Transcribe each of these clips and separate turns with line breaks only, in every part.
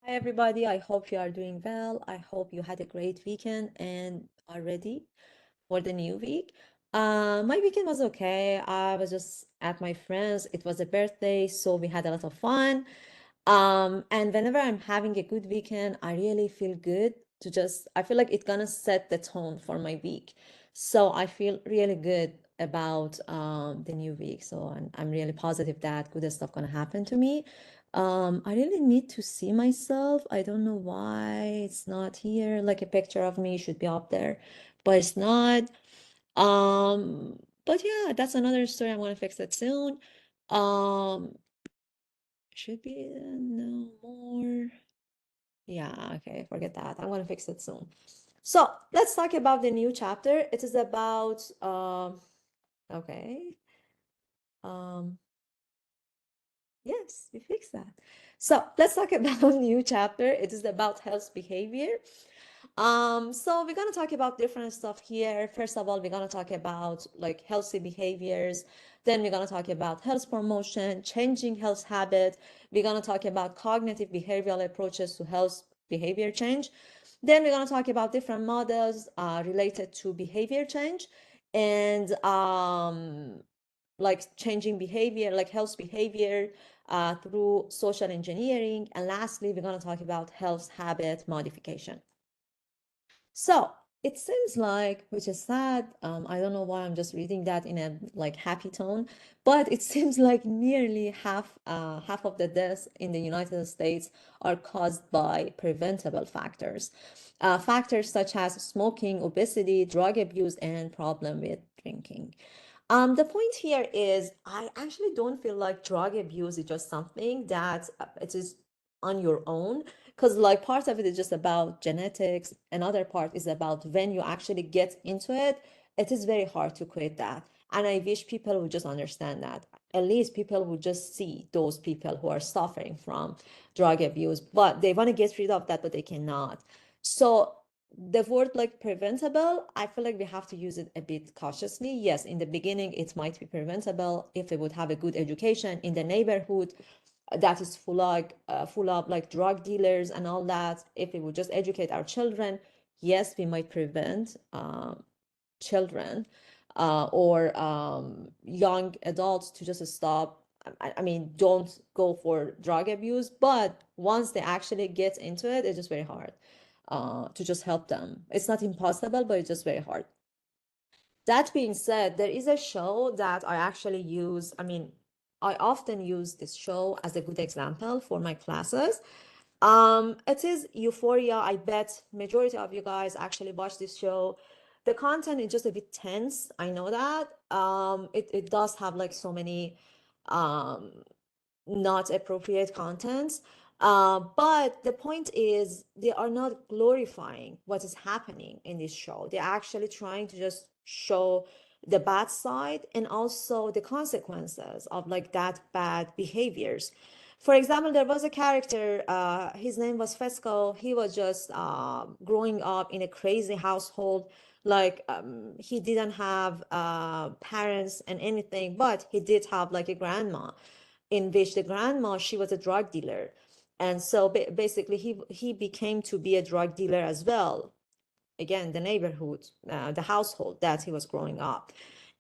Hi, everybody. I hope you are doing well. I hope you had a great weekend and are ready for the new week. My weekend was okay. I was just at my friend's. It was a birthday, so we had a lot of fun. And whenever I'm having a good weekend, I really feel good to just, I feel like it's gonna set the tone for my week. So I feel really good about the new week. So I'm really positive that good stuff gonna happen to me. I really need to see myself. I don't know why it's not here. Like a picture of me should be up there, but it's not. But yeah, that's another story. I'm gonna fix it soon. Um, should be no more. Yeah, okay, forget that. I'm gonna fix it soon. So let's talk about the new chapter. It is about okay. Um, yes, we fixed that. So let's talk about new chapter. It is about health behavior. So we're gonna talk about different stuff here. First of all, we're gonna talk about like healthy behaviors. Then we're gonna talk about health promotion, changing health habit. We're gonna talk about cognitive behavioral approaches to health behavior change. Then we're gonna talk about different models related to behavior change and like changing behavior, like health behavior through social engineering. And lastly, we're gonna talk about health habit modification. So it seems like, which is sad. I don't know why I'm just reading that in a like happy tone, but it seems like nearly half of the deaths in the United States are caused by preventable factors, factors such as smoking, obesity, drug abuse, and problem with drinking. The point here is I actually don't feel like drug abuse is just something that it is on your own, because like part of it is just about genetics, another part is about when you actually get into it, it is very hard to quit that. And I wish people would just understand that. At least people would just see those people who are suffering from drug abuse, but they want to get rid of that, but they cannot. So the word like preventable, I feel like we have to use it a bit cautiously. Yes, in the beginning, it might be preventable if we would have a good education in the neighborhood that is full of like drug dealers and all that. If we would just educate our children, yes, we might prevent children or young adults to just stop. I mean, don't go for drug abuse, but once they actually get into it, it's just very hard to just help them. It's not impossible, but it's just very hard. That being said, there is a show that I actually use. I mean, I often use this show as a good example for my classes. It is Euphoria. I bet majority of you guys actually watch this show. The content is just a bit tense. I know that. It does have like so many um, not appropriate contents. But the point is, they are not glorifying what is happening in this show. They're actually trying to just show the bad side and also the consequences of like that bad behaviors. For example, there was a character, his name was Fesco. He was just growing up in a crazy household. Like he didn't have parents and anything, but he did have like a grandma in which the grandma, she was a drug dealer. And so basically he became to be a drug dealer as well. Again, the neighborhood, the household that he was growing up.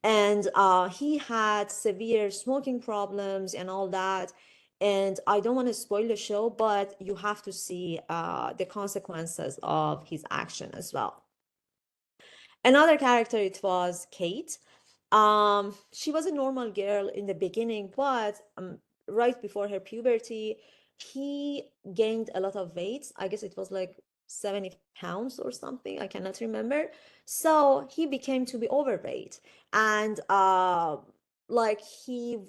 And he had severe smoking problems and all that. And I don't want to spoil the show, but you have to see the consequences of his action as well. Another character, it was Kate. She was a normal girl in the beginning, but right before her puberty, he gained a lot of weight. I guess it was like 70 pounds or something. I cannot remember. So he became to be overweight, and like she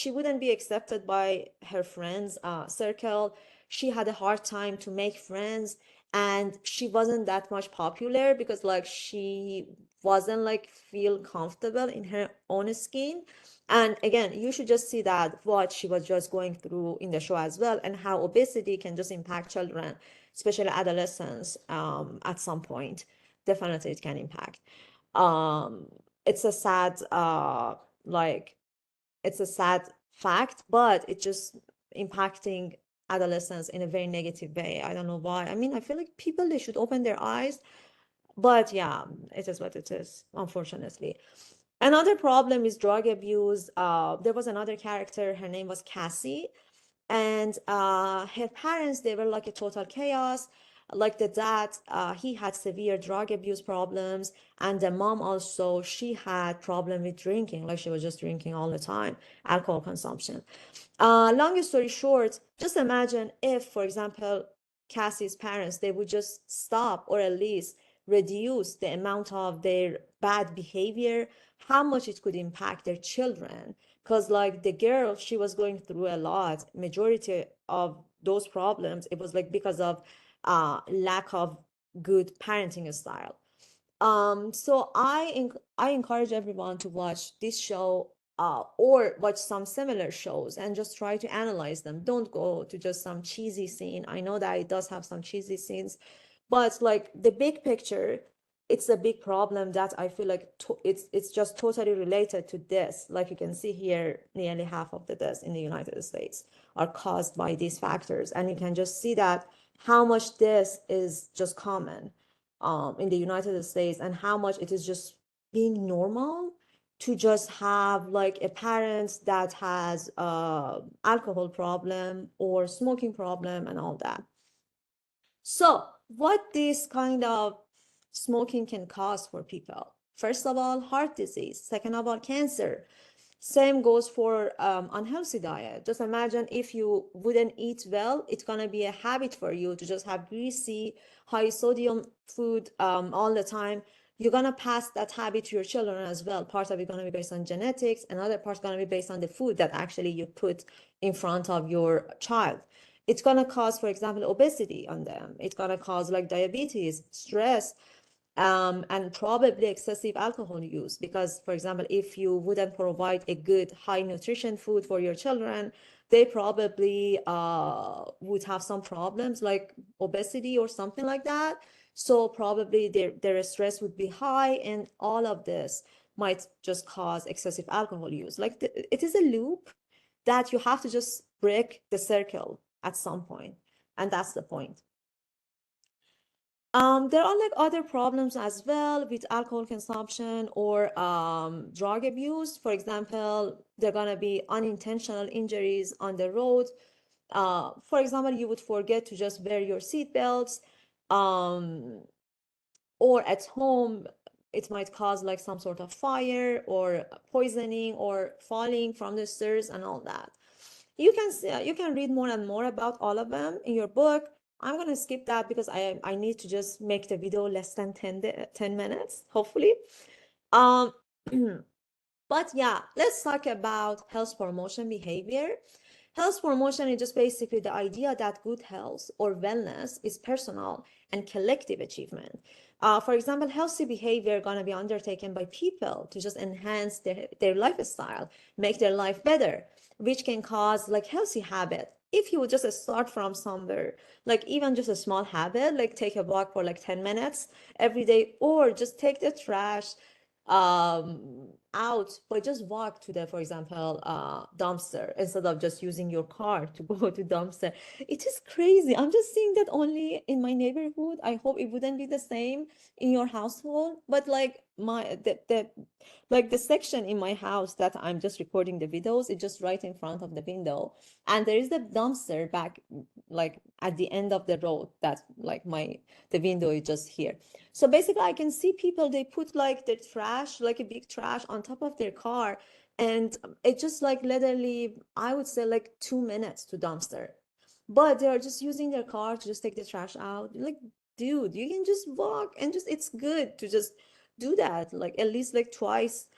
wouldn't be accepted by her friends circle. She had a hard time to make friends, and she wasn't that much popular because like she wasn't like feel comfortable in her own skin. And again, you should just see that what she was just going through in the show as well, and how obesity can just impact children, especially adolescents, at some point. Definitely it can impact. um it's a sad like it's a sad fact, but it's just impacting adolescence in a very negative way. I don't know why. I mean, I feel like people, they should open their eyes, but yeah, it is what it is, unfortunately. Another problem is drug abuse. There was another character, her name was Cassie, and her parents, they were like a total chaos. Like the dad, he had severe drug abuse problems, and the mom also, she had problem with drinking, like she was just drinking all the time, alcohol consumption. Long story short, just imagine if, for example, Cassie's parents, they would just stop or at least reduce the amount of their bad behavior, how much it could impact their children. Because like the girl, she was going through a lot. Majority of those problems, it was like because of lack of good parenting style. So I encourage everyone to watch this show, or watch some similar shows and just try to analyze them. Don't go to just some cheesy scene. I know that it does have some cheesy scenes, but like the big picture, it's a big problem that I feel like it's just totally related to this. Like you can see here, nearly half of the deaths in the United States are caused by these factors, and you can just see that how much this is just common in the United States, and how much it is just being normal to just have like a parent that has alcohol problem or smoking problem and all that. So what this kind of smoking can cause for people? First of all, heart disease. Second of all, cancer. Same goes for unhealthy diet. Just imagine if you wouldn't eat well, it's gonna be a habit for you to just have greasy, high sodium food all the time. You're gonna pass that habit to your children as well. Part of it gonna be based on genetics, another part's gonna be based on the food that actually you put in front of your child. It's gonna cause, for example, obesity on them. It's gonna cause like diabetes, stress, and probably excessive alcohol use. Because, for example, if you wouldn't provide a good high nutrition food for your children, they probably would have some problems like obesity or something like that. So probably their stress would be high, and all of this might just cause excessive alcohol use. Like it is a loop that you have to just break the circle at some point, and that's the point. There are like other problems as well with alcohol consumption or drug abuse. For example, there are gonna be unintentional injuries on the road. For example, you would forget to just wear your seat belts, um, or at home, it might cause like some sort of fire or poisoning or falling from the stairs and all that. You can read more and more about all of them in your book. I'm gonna skip that because I need to just make the video less than 10 minutes, hopefully. Um, but yeah, let's talk about health promotion behavior. Health promotion is just basically the idea that good health or wellness is personal and collective achievement. For example, healthy behavior gonna be undertaken by people to just enhance their lifestyle, make their life better, which can cause like healthy habit. If you would just start from somewhere, like even just a small habit, like take a walk for like 10 minutes every day, or just take the trash out, but just walk to the, for example, dumpster instead of just using your car to go to dumpster. It is crazy. I'm just seeing that only in my neighborhood. I hope it wouldn't be the same in your household, but like the section in my house that I'm just recording the videos, it's just right in front of the window, and there is the dumpster back like at the end of the road, that like my the window is just here. So basically, I can see people, they put like the trash, like a big trash on top of their car. And it just like literally, I would say like 2 minutes to dumpster. But they are just using their car to just take the trash out. Like, dude, you can just walk and just, it's good to just do that, like at least like twice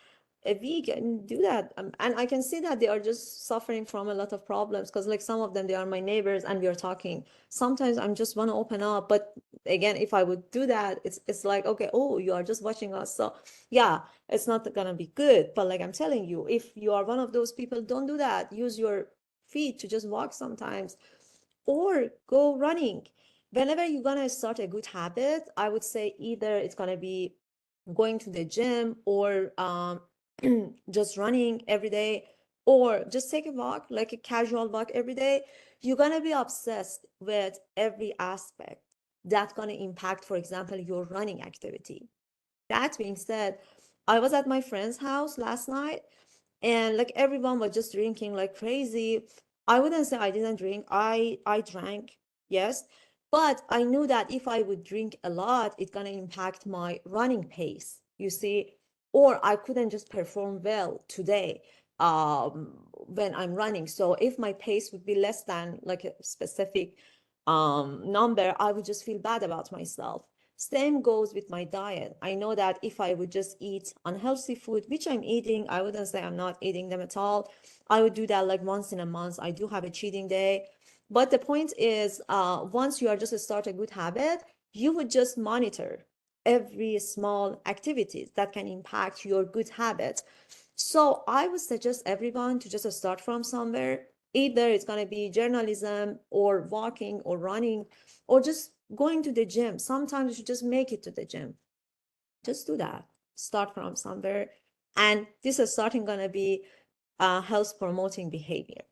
a week and do that. And I can see that they are just suffering from a lot of problems, because like some of them, they are my neighbors and we are talking. Sometimes I'm just want to open up, but again, if I would do that, it's like, okay, oh, you are just watching us, so yeah, it's not gonna be good. But like I'm telling you, if you are one of those people, don't do that. Use your feet to just walk sometimes, or go running. Whenever you're gonna start a good habit, I would say either it's gonna be going to the gym, or just running every day, or just take a walk, like a casual walk every day. you're gonna be obsessed with every aspect that's gonna impact, for example, your running activity. That being said, I was at my friend's house last night and like everyone was just drinking like crazy. I wouldn't say I didn't drink. I drank, yes, but I knew that if I would drink a lot, it's gonna impact my running pace, you see, or I couldn't just perform well today when I'm running. So if my pace would be less than like a specific number, I would just feel bad about myself. Same goes with my diet. I know that if I would just eat unhealthy food, which I'm eating, I wouldn't say I'm not eating them at all. I would do that like once in a month. I do have a cheating day. But the point is, once you are just start a good habit, you would just monitor every small activities that can impact your good habits. So I would suggest everyone to just start from somewhere. Either it's going to be journalism or walking or running or just going to the gym. Sometimes you should just make it to the gym. Just do that. Start from somewhere. And this is starting going to be health promoting behavior.